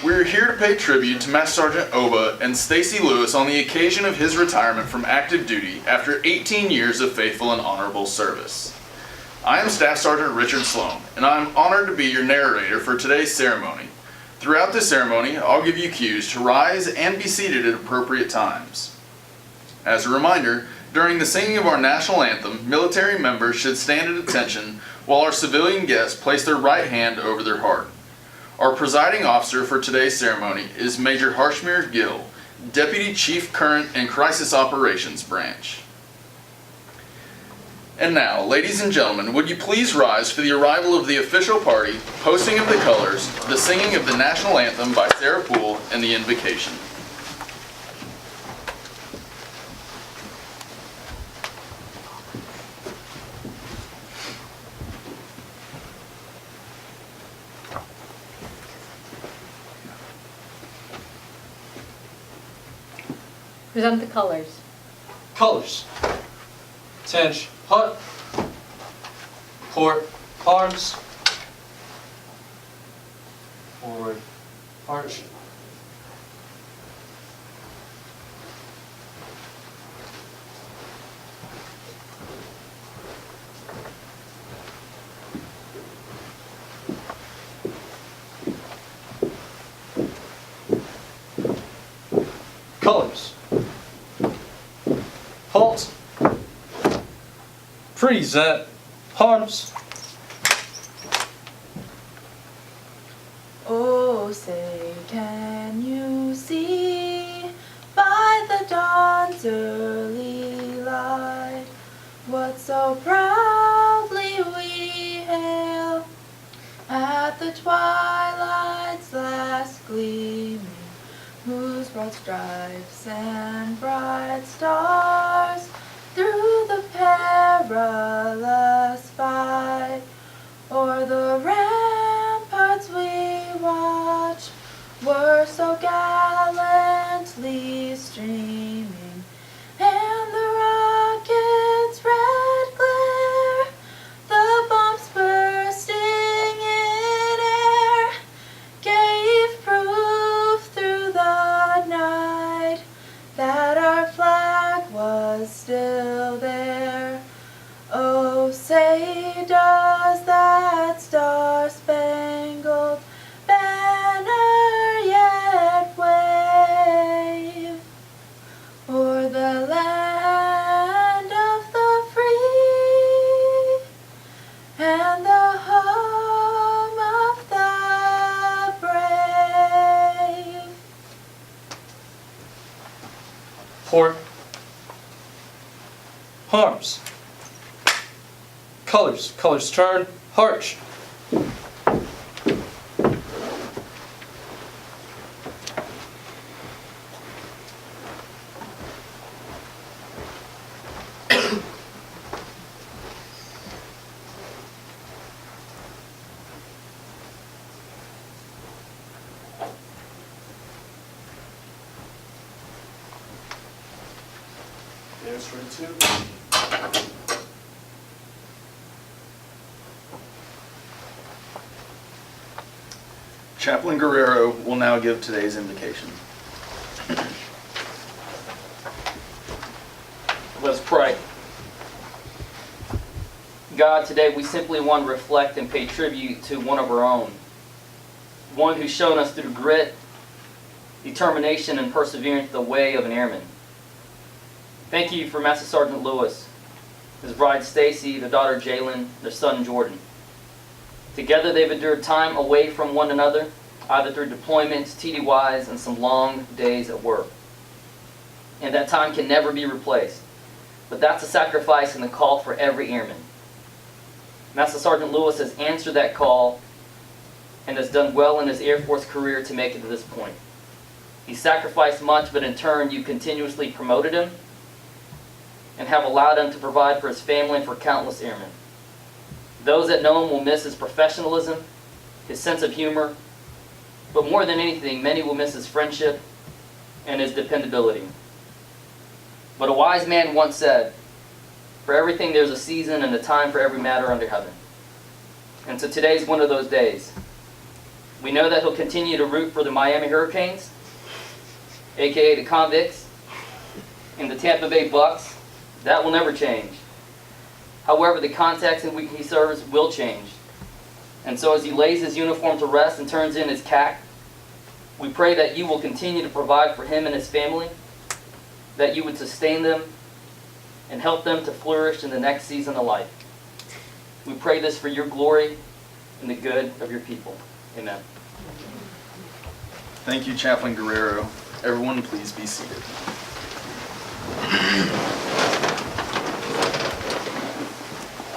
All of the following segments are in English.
We're here to pay tribute to Master Sergeant Oba and Stacy Lewis on the occasion of his retirement from active duty after 18 years of faithful and honorable service. I am Staff Sergeant Richard Sloan, and I'm honored to be your narrator for today's ceremony. Throughout this ceremony, I'll give you cues to rise and be seated at appropriate times. As a reminder, during the singing of our national anthem, military members should stand at attention while our civilian guests place their right hand over their heart. Our presiding officer for today's ceremony is Major Harshmere Gill, Deputy Chief Current and Crisis Operations Branch. And now, ladies and gentlemen, would you please rise for the arrival of the official party, posting of the colors, the singing of the national anthem by Sarah Poole, and the invocation. Present the colors. Colors. Attention. Hut. Port. Arms. Forward. March. Colors. Halt. Present. Arms. Oh, say, can you see by the dawn's early light what so proudly we hail at the twilight's last gleaming, whose broad stripes and bright stars through the perilous fight o'er the ramparts we watch were so gallantly streaming, and the rocket's red glare, the bombs bursting in air, gave proof through the night that our flag was still there. Oh, say, does that star-spangled banner yet wave o'er the land of the free and the home of the brave? Port. Arms. Colors. Colors turn. Arch. There's for two. Chaplain Guerrero will now give today's invocation. Let's pray. God, today we simply want to reflect and pay tribute to one of our own. One who's shown us through grit, determination, and perseverance the way of an airman. Thank you for Master Sergeant Lewis, his bride Stacy, their daughter Jalen, their son Jordan. Together they've endured time away from one another, either through deployments, TDYs, and some long days at work. And that time can never be replaced. But that's a sacrifice and the call for every airman. Master Sergeant Lewis has answered that call and has done well in his Air Force career to make it to this point. He sacrificed much, but in turn you continuously promoted him and have allowed him to provide for his family and for countless airmen. Those that know him will miss his professionalism, his sense of humor, but more than anything, many will miss his friendship and his dependability. But a wise man once said, "For everything there's a season and a time for every matter under heaven." And so today's one of those days. We know that he'll continue to root for the Miami Hurricanes, aka the Convicts, and the Tampa Bay Bucks. That will never change. However, the context in which he serves will change. And so as he lays his uniform to rest and turns in his CAC, we pray that you will continue to provide for him and his family, that you would sustain them and help them to flourish in the next season of life. We pray this for your glory and the good of your people. Amen. Thank you, Chaplain Guerrero. Everyone, please be seated.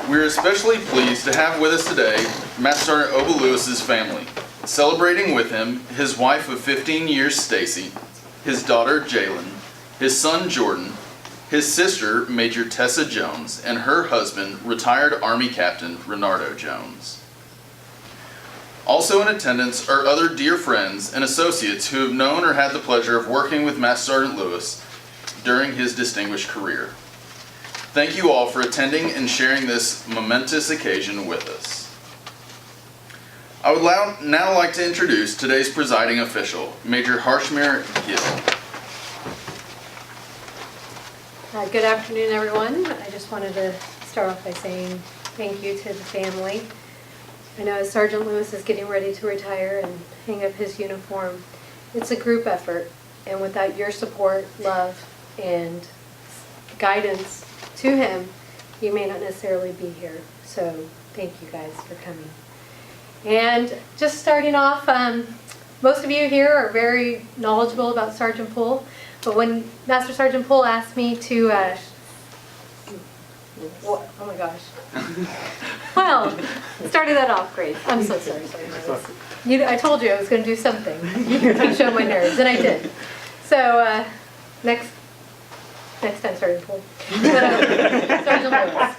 We are especially pleased to have with us today Master Sergeant Oba Lewis's family, celebrating with him his wife of 15 years, Stacy, his daughter, Jalen, his son, Jordan, his sister, Major Tessa Jones, and her husband, retired Army Captain Renardo Jones. Also in attendance are other dear friends and associates who have known or had the pleasure of working with Master Sergeant Lewis during his distinguished career. Thank you all for attending and sharing this momentous occasion with us. I would now like to introduce today's presiding official, Major Harshmir Gill. Good afternoon, everyone. I just wanted to start off by saying thank you to the family. I know as Sergeant Lewis is getting ready to retire and hang up his uniform, it's a group effort, and without your support, love, and guidance to him, he may not necessarily be here. So thank you guys for coming. And just starting off, most of you here are very knowledgeable about Sergeant Poole, but when Master Sergeant Poole asked me to, oh my gosh. Well, started that off great. I'm so sorry. I told you I was going to do something to show my nerves, and I did. So next time, Sergeant Poole. Sergeant Lewis.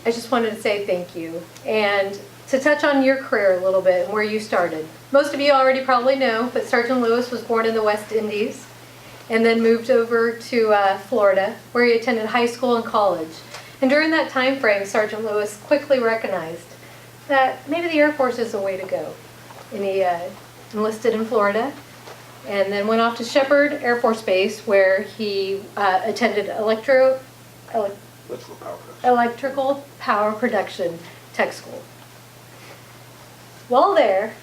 I just wanted to say thank you, and to touch on your career a little bit and where you started. Most of you already probably know, but Sergeant Lewis was born in the West Indies and then moved over to Florida, where he attended high school and college. And during that time frame, Sergeant Lewis quickly recognized that maybe the Air Force is the way to go. And he enlisted in Florida and then went off to Shepherd Air Force Base, where he attended electrical power production tech school. While there,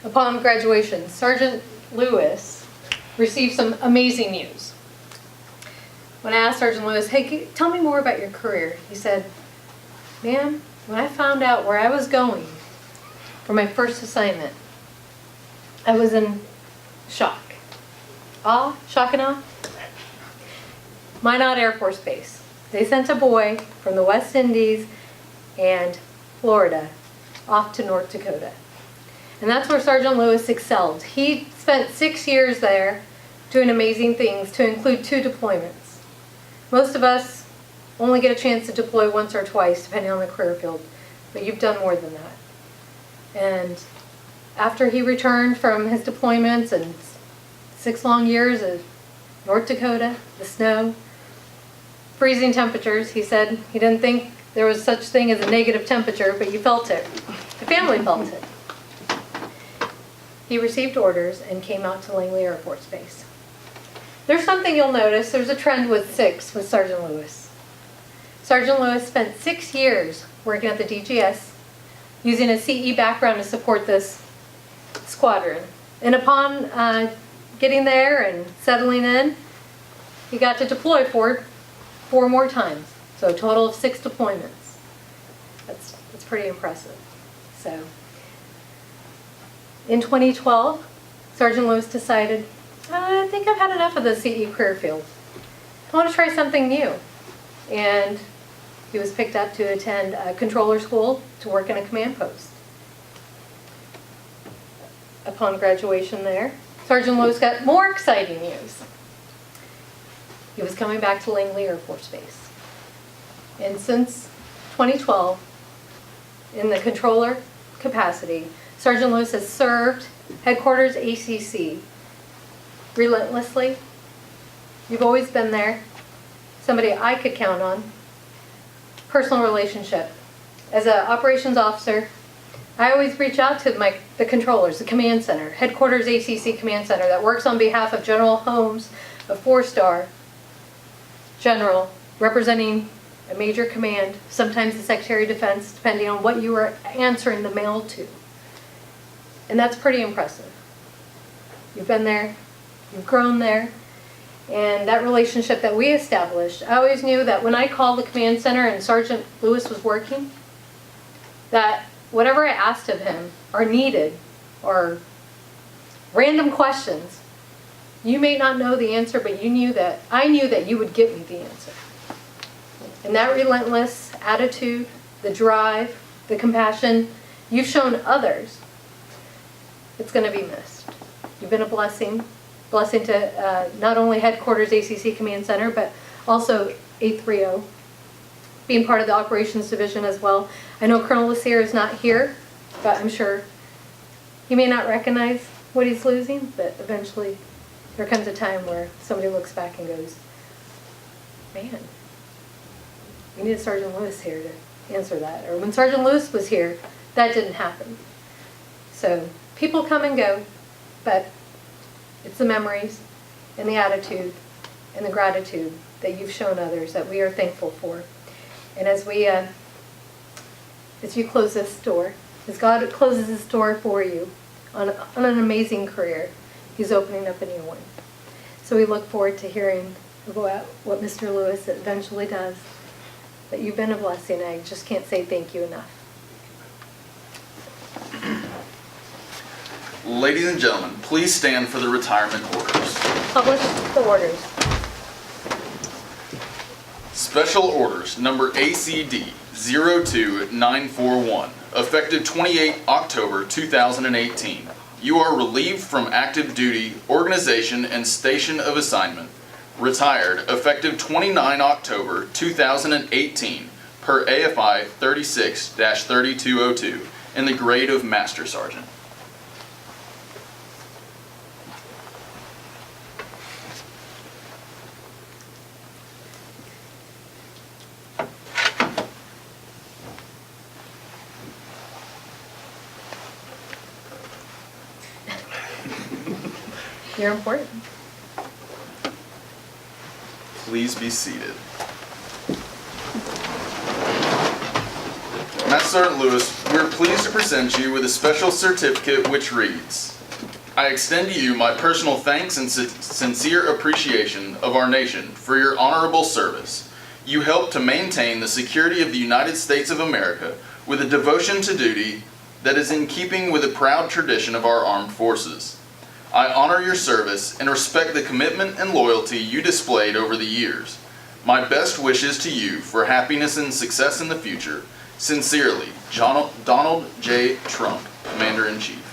upon graduation, Sergeant Lewis received some amazing news. When I asked Sergeant Lewis, hey, tell me more about your career, he said, man, when I found out where I was going for my first assignment, I was in shock. Shock and awe? Minot Air Force Base. They sent a boy from the West Indies and Florida off to North Dakota. And that's where Sergeant Lewis excelled. He spent 6 years there doing amazing things, to include 2 deployments. Most of us only get a chance to deploy once or twice, depending on the career field, but you've done more than that. And after he returned from his deployments and 6 long years of North Dakota, the snow, freezing temperatures, he said he didn't think there was such thing as a negative temperature, but you felt it. The family felt it. He received orders and came out to Langley Air Force Base. There's something you'll notice. There's a trend with Sergeant Lewis. Sergeant Lewis spent 6 years working at the DGS, using a CE background to support this squadron. And upon getting there and settling in, he got to deploy 4 more times. So a total of 6 deployments. That's pretty impressive. So in 2012, Sergeant Lewis decided, I think I've had enough of the CE career field. I want to try something new. And he was picked up to attend a controller school to work in a command post. Upon graduation there, Sergeant Lewis got more exciting news. He was coming back to Langley Air Force Base. And since 2012, in the controller capacity, Sergeant Lewis has served headquarters ACC relentlessly. You've always been there. Somebody I could count on. Personal relationship. As an operations officer, I always reach out to the controllers, the command center, headquarters ACC command center that works on behalf of General Holmes, a 4-star general representing a major command, sometimes the Secretary of Defense, depending on what you are answering the mail to. And that's pretty impressive. You've been there, you've grown there, and that relationship that we established, I always knew that when I called the command center and Sergeant Lewis was working, that whatever I asked of him or needed or random questions, you may not know the answer, but I knew that you would give me the answer. And that relentless attitude, the drive, the compassion you've shown others, it's going to be missed. You've been a blessing to not only headquarters ACC Command Center, but also 830, being part of the operations division as well. I know Colonel Lassier is not here, but I'm sure he may not recognize what he's losing, but eventually there comes a time where somebody looks back and goes, man, we needed Sergeant Lewis here to answer that. Or when Sergeant Lewis was here, that didn't happen. So people come and go, but it's the memories and the attitude and the gratitude that you've shown others that we are thankful for. And as you close this door, as God closes this door for you on an amazing career, He's opening up a new one. So we look forward to hearing about what Mr. Lewis eventually does. But you've been a blessing. I just can't say thank you enough. Ladies and gentlemen, please stand for the retirement orders. Publish the orders. Special orders number ACD 02941, effective 28 October 2018. You are relieved from active duty, organization, and station of assignment. Retired, effective 29 October 2018, per AFI 36-3202, in the grade of Master Sergeant. You're important. Please be seated. Master Sergeant Lewis, we are pleased to present you with a special certificate which reads, I extend to you my personal thanks and sincere appreciation of our nation for your honorable service. You helped to maintain the security of the United States of America with a devotion to duty that is in keeping with the proud tradition of our armed forces. I honor your service and respect the commitment and loyalty you displayed over the years. My best wishes to you for happiness and success in the future. Sincerely, Donald J. Trump, Commander-in-Chief.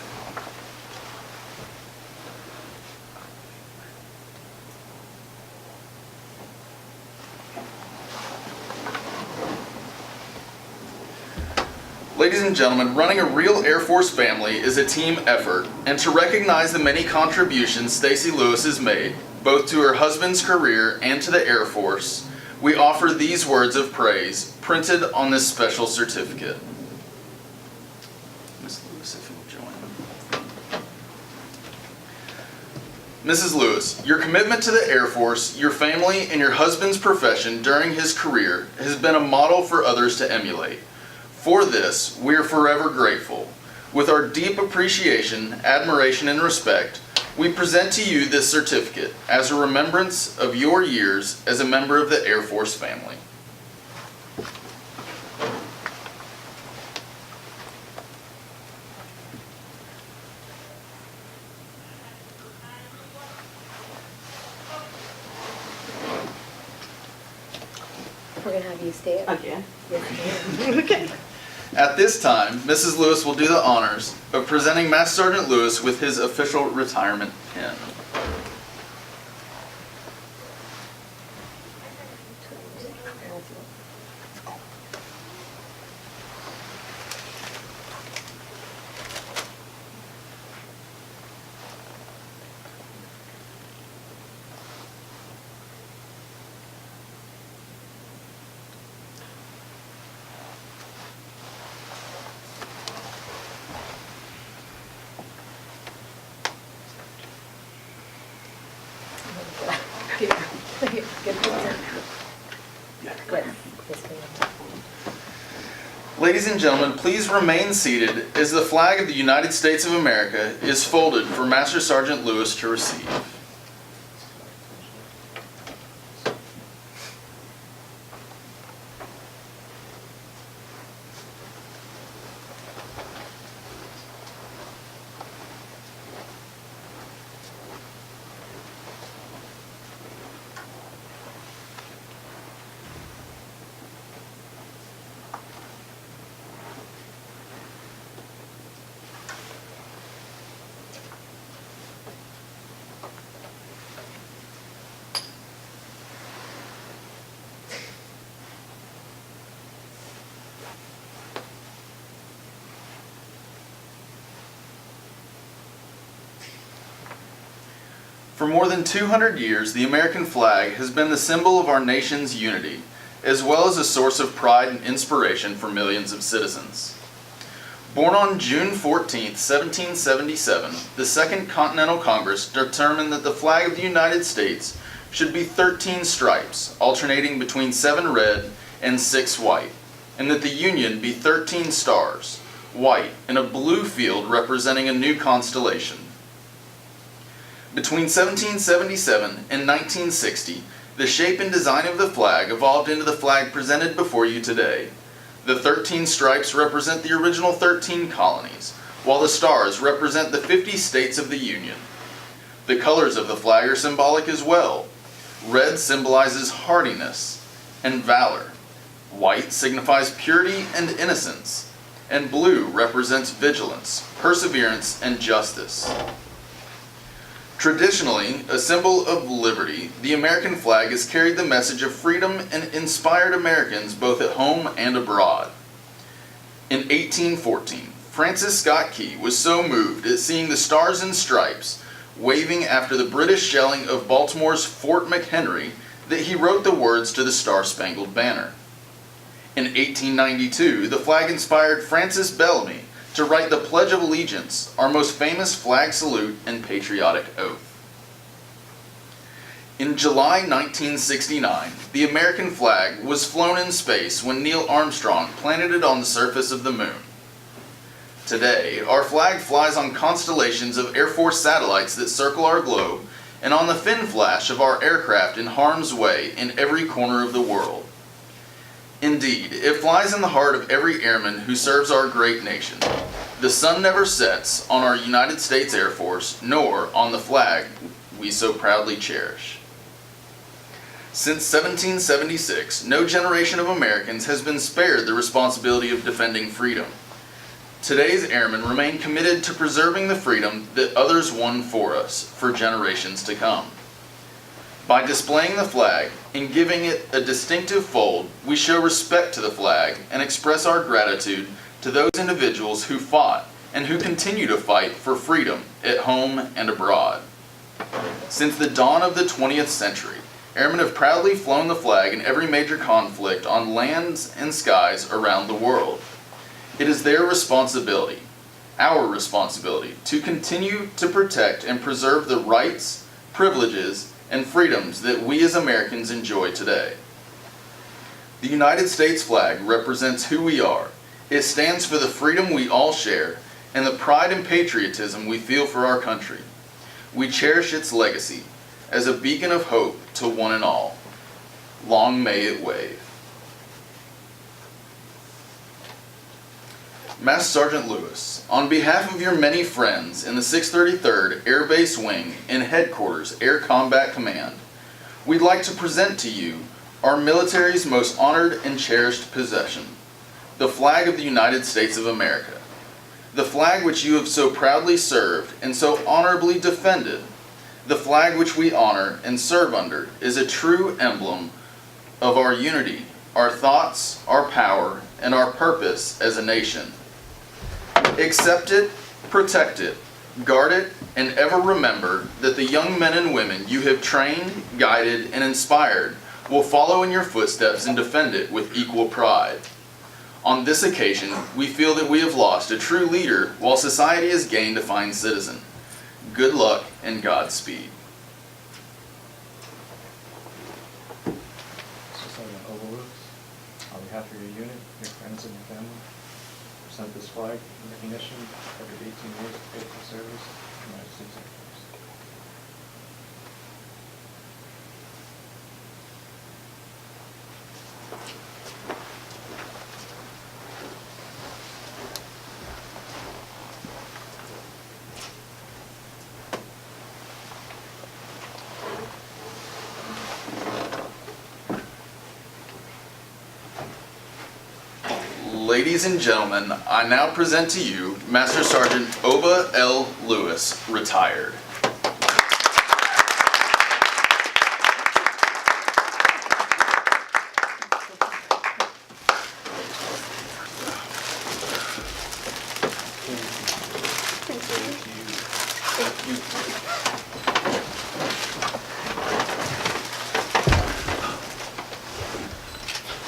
Ladies and gentlemen, running a real Air Force family is a team effort, and to recognize the many contributions Stacy Lewis has made, both to her husband's career and to the Air Force, we offer these words of praise printed on this special certificate. Ms. Lewis, if you'll join. Mrs. Lewis, your commitment to the Air Force, your family, and your husband's profession during his career has been a model for others to emulate. For this, we are forever grateful. With our deep appreciation, admiration, and respect, we present to you this certificate as a remembrance of your years as a member of the Air Force family. We're going to have you stay up. Again. Yes, ma'am. Okay. At this time, Mrs. Lewis will do the honors of presenting Master Sergeant Lewis with his official retirement pin. Yes, ma'am. Ladies and gentlemen, please remain seated as the flag of the United States of America is folded for Master Sergeant Lewis to receive. For more than 200 years, the American flag has been the symbol of our nation's unity, as well as a source of pride and inspiration for millions of citizens. Born on June 14, 1777, the Second Continental Congress determined that the flag of the United States should be 13 stripes, alternating between 7 red and 6 white, and that the Union be 13 stars, white, in a blue field representing a new constellation. Between 1777 and 1960, the shape and design of the flag evolved into the flag presented before you today. The 13 stripes represent the original 13 colonies, while the stars represent the 50 states of the Union. The colors of the flag are symbolic as well. Red symbolizes hardiness and valor. White signifies purity and innocence. And blue represents vigilance, perseverance, and justice. Traditionally, a symbol of liberty, the American flag has carried the message of freedom and inspired Americans both at home and abroad. In 1814, Francis Scott Key was so moved at seeing the stars and stripes waving after the British shelling of Baltimore's Fort McHenry that he wrote the words to the Star-Spangled Banner. In 1892, the flag inspired Francis Bellamy to write the Pledge of Allegiance, our most famous flag salute and patriotic oath. In July 1969, the American flag was flown in space when Neil Armstrong planted it on the surface of the moon. Today, our flag flies on constellations of Air Force satellites that circle our globe and on the fin flash of our aircraft in harm's way in every corner of the world. Indeed, it flies in the heart of every airman who serves our great nation. The sun never sets on our United States Air Force, nor on the flag we so proudly cherish. Since 1776, no generation of Americans has been spared the responsibility of defending freedom. Today's airmen remain committed to preserving the freedom that others won for us for generations to come. By displaying the flag and giving it a distinctive fold, we show respect to the flag and express our gratitude to those individuals who fought and who continue to fight for freedom at home and abroad. Since the dawn of the 20th century, airmen have proudly flown the flag in every major conflict on lands and skies around the world. It is their responsibility, our responsibility, to continue to protect and preserve the rights, privileges, and freedoms that we as Americans enjoy today. The United States flag represents who we are. It stands for the freedom we all share and the pride and patriotism we feel for our country. We cherish its legacy as a beacon of hope to one and all. Long may it wave. Master Sergeant Lewis, on behalf of your many friends in the 633rd Air Base Wing and Headquarters Air Combat Command, we'd like to present to you our military's most honored and cherished possession, the flag of the United States of America. The flag which you have so proudly served and so honorably defended, the flag which we honor and serve under, is a true emblem of our unity, our thoughts, our power, and our purpose as a nation. Accept it, protect it, guard it, and ever remember that the young men and women you have trained, guided, and inspired will follow in your footsteps and defend it with equal pride. On this occasion, we feel that we have lost a true leader while society has gained a fine citizen. Good luck and Godspeed. behalf of your unit, your friends, and your family, present this flag in recognition of your 18 years of faithful service to the United States Air Force. Ladies and gentlemen, I now present to you Master Sergeant Oba L. Lewis, retired.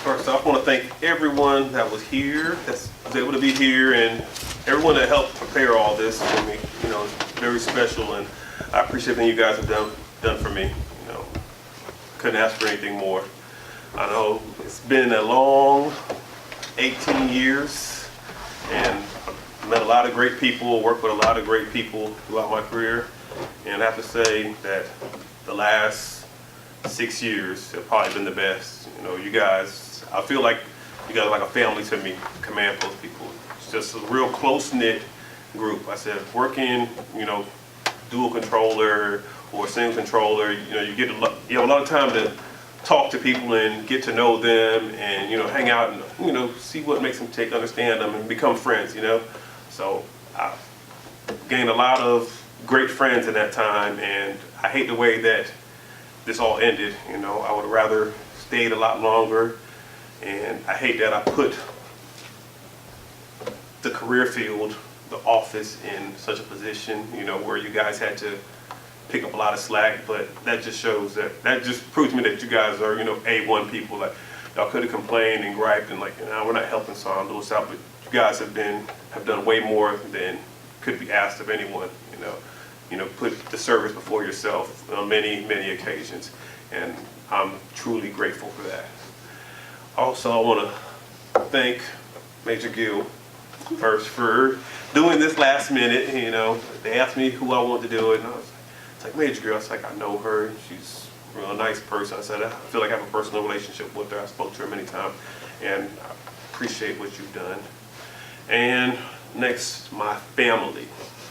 First off, I want to thank everyone that was here, that was able to be here, and everyone that helped prepare all this for me. You know, it's very special, and I appreciate everything you guys have done for me. You know, couldn't ask for anything more. I know it's been a long 18 years, and I've met a lot of great people, worked with a lot of great people throughout my career, and I have to say that the last 6 years have probably been the best. You know, you guys, I feel like you guys are like a family to me, command post people. It's just a real close-knit group. I said, working, you know, dual controller or single controller, you know, you have a lot of time to talk to people and get to know them and, you know, hang out and, you know, see what makes them tick, understand them, and become friends, you know. So I gained a lot of great friends in that time, and I hate the way that this all ended. You know, I would have rather stayed a lot longer, and I hate that I put the career field, the office, in such a position, you know, where you guys had to pick up a lot of slack. But that just shows that just proves to me that you guys are, you know, A1 people. Like, y'all could have complained and griped and, like, you know, we're not helping Sergeant Lewis out, but you guys have done way more than could be asked of anyone. You know, put the service before yourself on many, many occasions, and I'm truly grateful for that. Also, I want to thank Major Gill first for doing this last minute. You know, they asked me who I wanted to do it, and it's like, Major Gill. I was like, I know her. She's a real nice person. I said, I feel like I have a personal relationship with her. I spoke to her many times, and I appreciate what you've done. And next, my family,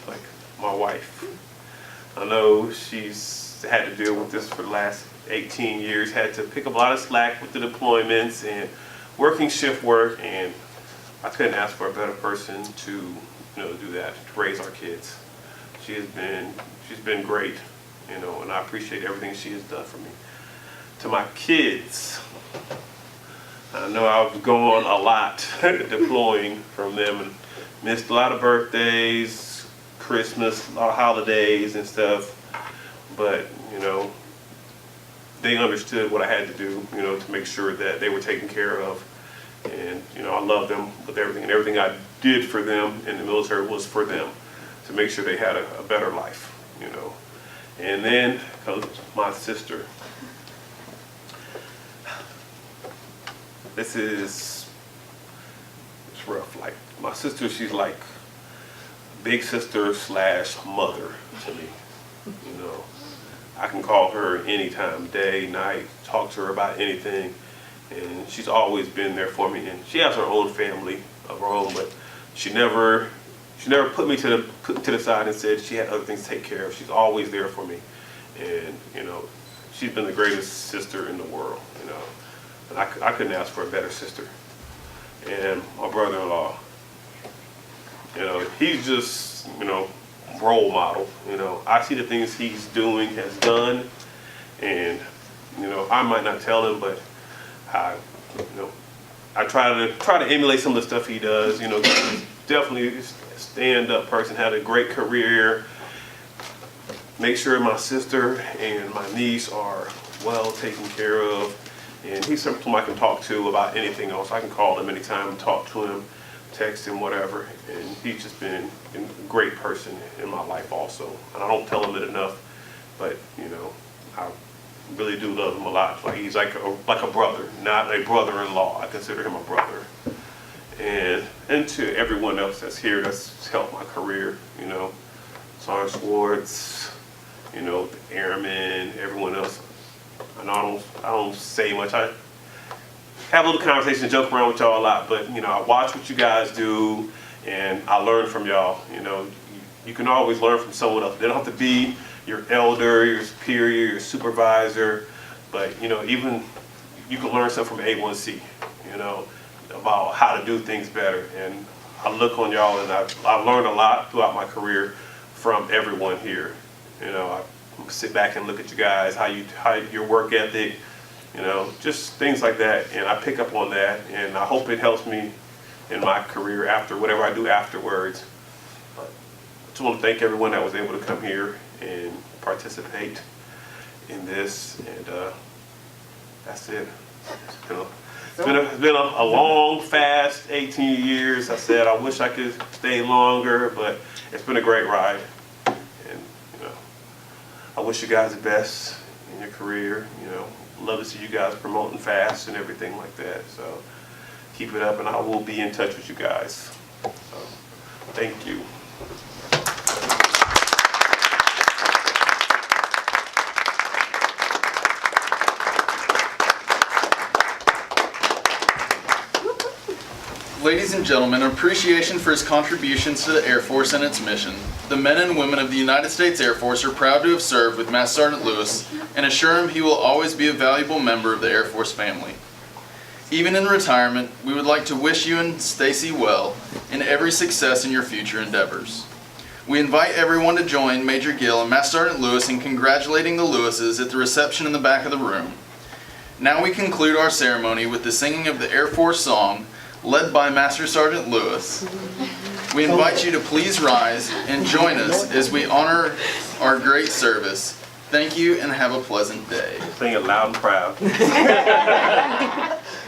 like my wife. I know she's had to deal with this for the last 18 years, had to pick up a lot of slack with the deployments and working shift work, and I couldn't ask for a better person to, you know, do that, to raise our kids. She's been great, you know, and I appreciate everything she has done for me. To my kids, I know I was gone a lot deploying from them and missed a lot of birthdays, Christmas, a lot of holidays and stuff, but, you know, they understood what I had to do, you know, to make sure that they were taken care of. And, you know, I love them with everything, and everything I did for them in the military was for them, to make sure they had a better life, you know. And then comes my sister. It's rough. Like, my sister, she's like big sister / mother to me, you know. I can call her anytime, day, night, talk to her about anything, and she's always been there for me. And she has her own family of her own, but she never put me to the side and said she had other things to take care of. She's always there for me, and, you know, she's been the greatest sister in the world, you know. And I couldn't ask for a better sister. And my brother-in-law, you know, he's just, you know, role model. You know, I see the things he's doing, has done, and, you know, I might not tell him, but I try to emulate some of the stuff he does. You know, he's definitely a stand-up person, had a great career. Make sure my sister and my niece are well taken care of, and he's someone I can talk to about anything else. I can call him anytime, talk to him, text him, whatever, and he's just been a great person in my life also. And I don't tell him it enough, but, you know, really do love him a lot. Like he's like a brother, not a brother-in-law. I consider him a brother. And to everyone else that's here that's helped my career, you know, Sergeant Swartz, you know, the airmen, everyone else. And I don't say much. I have a little conversation, joke around with y'all a lot, but you know, I watch what you guys do, and I learn from y'all. You know, you can always learn from someone else. They don't have to be your elder, your superior, your supervisor, but you know, even you can learn something from A1C. You know, about how to do things better. And I look on y'all, and I've learned a lot throughout my career from everyone here. You know, I sit back and look at you guys, how your work ethic, you know, just things like that. And I pick up on that, and I hope it helps me in my career after whatever I do afterwards. But I just want to thank everyone that was able to come here and participate in this, and that's it. It's been a long, fast 18 years. I said I wish I could stay longer, but it's been a great ride. And you know, I wish you guys the best in your career. You know, love to see you guys promoting fast and everything like that. So keep it up, and I will be in touch with you guys. So thank you. Ladies and gentlemen, in appreciation for his contributions to the Air Force and its mission, the men and women of the United States Air Force are proud to have served with Master Sergeant Lewis and assure him he will always be a valuable member of the Air Force family. Even in retirement, we would like to wish you and Stacy well in every success in your future endeavors. We invite everyone to join Major Gill and Master Sergeant Lewis in congratulating the Lewises at the reception in the back of the room. Now we conclude our ceremony with the singing of the Air Force song, led by Master Sergeant Lewis. We invite you to please rise and join us as we honor our great service. Thank you and have a pleasant day. Sing it loud and proud.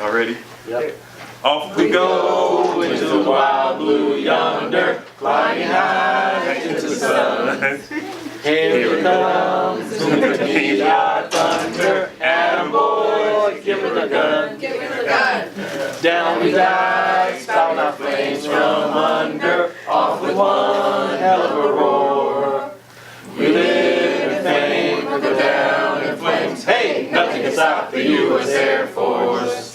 All ready? Yep. Off we go into the wild blue yonder, flying high into the sun. Here it comes, the beat our thunder, Adam boy, give her the gun. Give me the gun. Down we die, spouting our flames from under, off with one hell of a roar. We live in fame, we go down in flames. Hey, nothing can stop the U.S. Air Force.